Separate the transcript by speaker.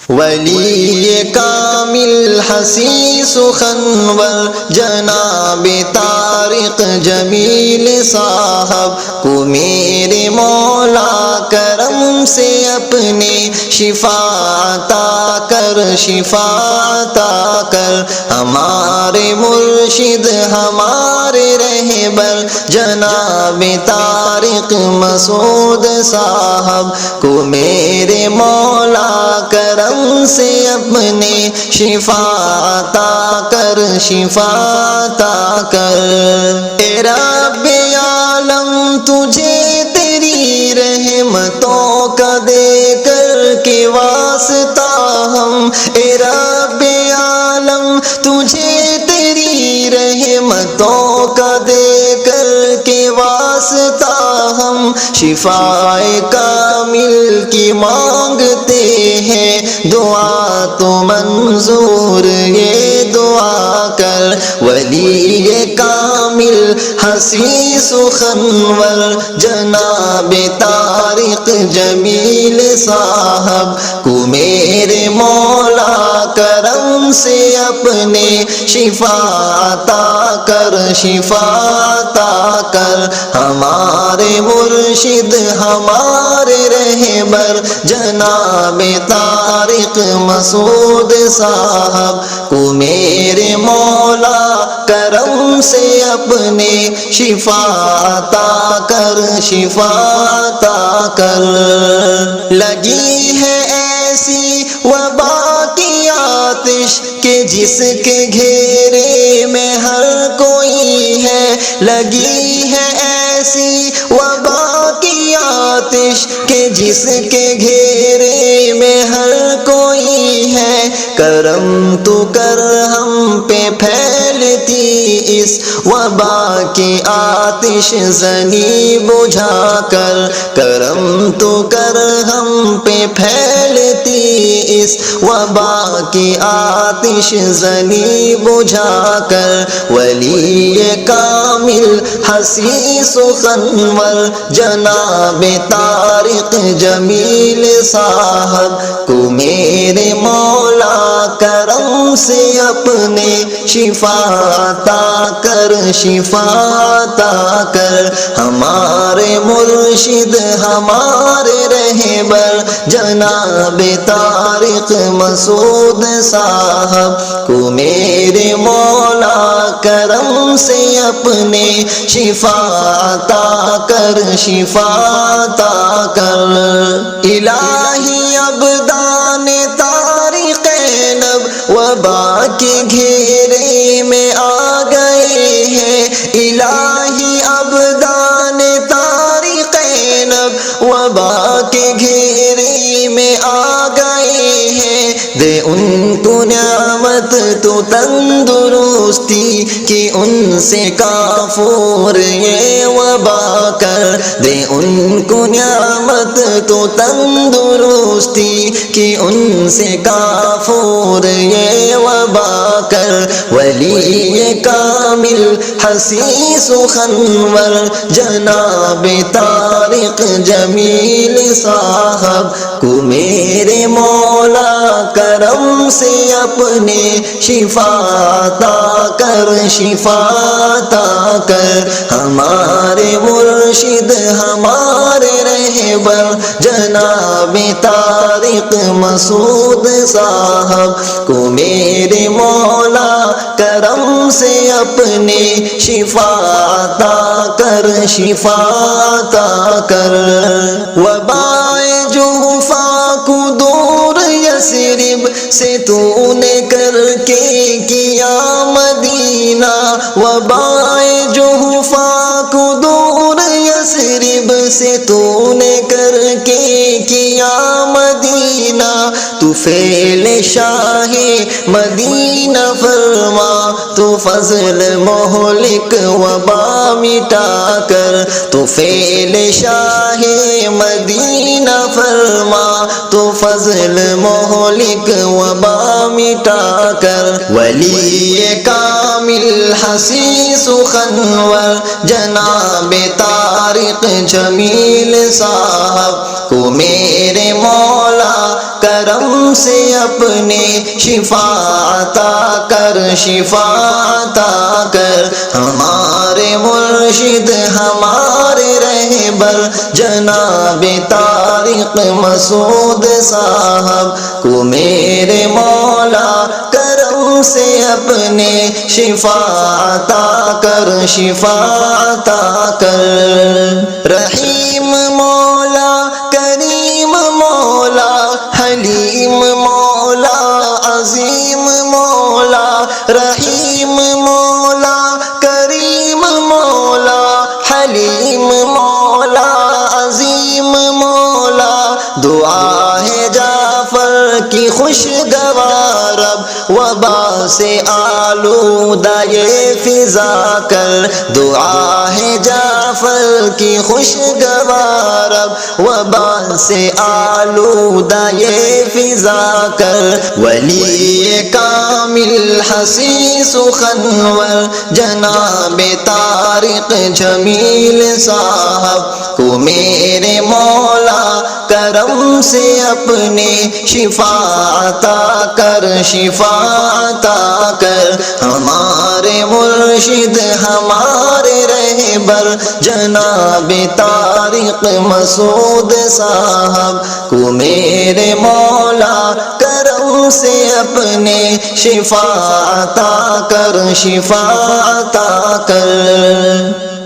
Speaker 1: ولی کامل حسین سخنور جناب طارق جمیل صاحب کو میرے مولا کرم سے اپنے شفا عطا کر، شفا عطا کر۔ ہمارے مرشد ہمارے رہبر جناب طارق مسعود صاحب کو میرے مولا کرم سے اپنے شفا عطا کر، شفا عطا کر۔ اے رب عالم تجھے تیری رحمتوں کا دے کر کے واسطہ ہم، اے رب عالم تجھے تیری رحمتوں کا دے کر کے واسطہ ہم، شفائے کامل کی مانگتے ہیں، دعا تو منظور یہ دعا کر۔ ولی کامل حسین سخنور جناب طارق جمیل صاحب کو میرے مولا کرم سے اپنے شفا عطا کر، شفا عطا کر۔ ہمارے مرشد ہمارے رہبر جناب طارق مسعود صاحب کو میرے مولا کرم سے اپنے شفا عطا کر، شفا عطا کر۔ لگی ہے ایسی وبا کی آتش کہ جس کے گھیرے میں ہر کوئی ہے، لگی ہے ایسی وبا کی آتش کہ جس کے گھیرے میں ہر کوئی ہے، کرم تو کر ہم پہ پھیلتی اس وبا کی آتش زنی بجھا کر، کرم تو کر ہم پہ پھیلتی اس وبا کی آتش زنی بجھا کر۔ ولی کامل حسین سخنور جناب طارق جمیل صاحب کو میرے مولا کرم سے اپنے شفا عطا کر، شفا عطا کر۔ ہمارے مرشد ہمارے رہبر جناب طارق مسعود صاحب کو میرے مولا کرم سے اپنے شفا عطا کر، شفا عطا کر۔ الہی ابدان طارق نب وبا کے گھیرے میں آ گئے ہیں، الہی ابدان طارق نب وبا کے گھیرے میں آ گئے ہیں، دے ان کو نعمت تو تندرستی کہ ان سے کافور یہ وبا کر، دے ان کو نعمت تو تندرستی کہ ان سے کافور یہ وبا کر۔ ولی کامل حسین سخنور جناب طارق جمیل صاحب کو میرے مولا کرم سے اپنے شفا عطا کر، شفا عطا کر۔ ہمارے مرشد ہمارے رہبر جناب طارق مسعود صاحب کو میرے مولا کرم سے اپنے شفا عطا کر، شفا عطا کر۔ وبائے جوفا کو دور یثرب سے تو نے کر کے کیا مدینہ، وبائے جوفا کو دور یثرب سے تو نے کر کے کیا مدینہ، تو فعل شاہ مدینہ فرما، تو فضل مہلک وبا مٹا کر، تو فعل شاہ مدینہ فرما، تو فضل مہلک وبا مٹا کر۔ ولی کامل کامل حسیس خنور جناب طارق جمیل صاحب کو میرے مولا کرم سے اپنے شفا عطا کر، شفا عطا کر۔ ہمارے مرشد ہمارے رہبر جناب طارق مسعود صاحب کو میرے مولا کرم سے اپنے شفا عطا کر، شفا عطا کر۔ رحیم مولا، کریم مولا، حلیم مولا، عظیم مولا، رحیم مولا، کریم مولا، حلیم مولا، عظیم مولا۔ دعا ہے جعفر کی خوشگوار اب وبا سے آلودہ یہ فضا کر، دعا ہے جعفر کی خوشگوار اب وبا سے آلودہ یہ فضا کر۔ ولی کامل حسیس خنور جناب طارق جمیل صاحب کو میرے مولا کرم سے اپنے شفا عطا کر، شفا عطا کر۔ ہمارے مرشد ہمارے رہبر جناب طارق مسعود صاحب کو میرے مولا کرم سے اپنے شفا عطا کر، شفا عطا کر۔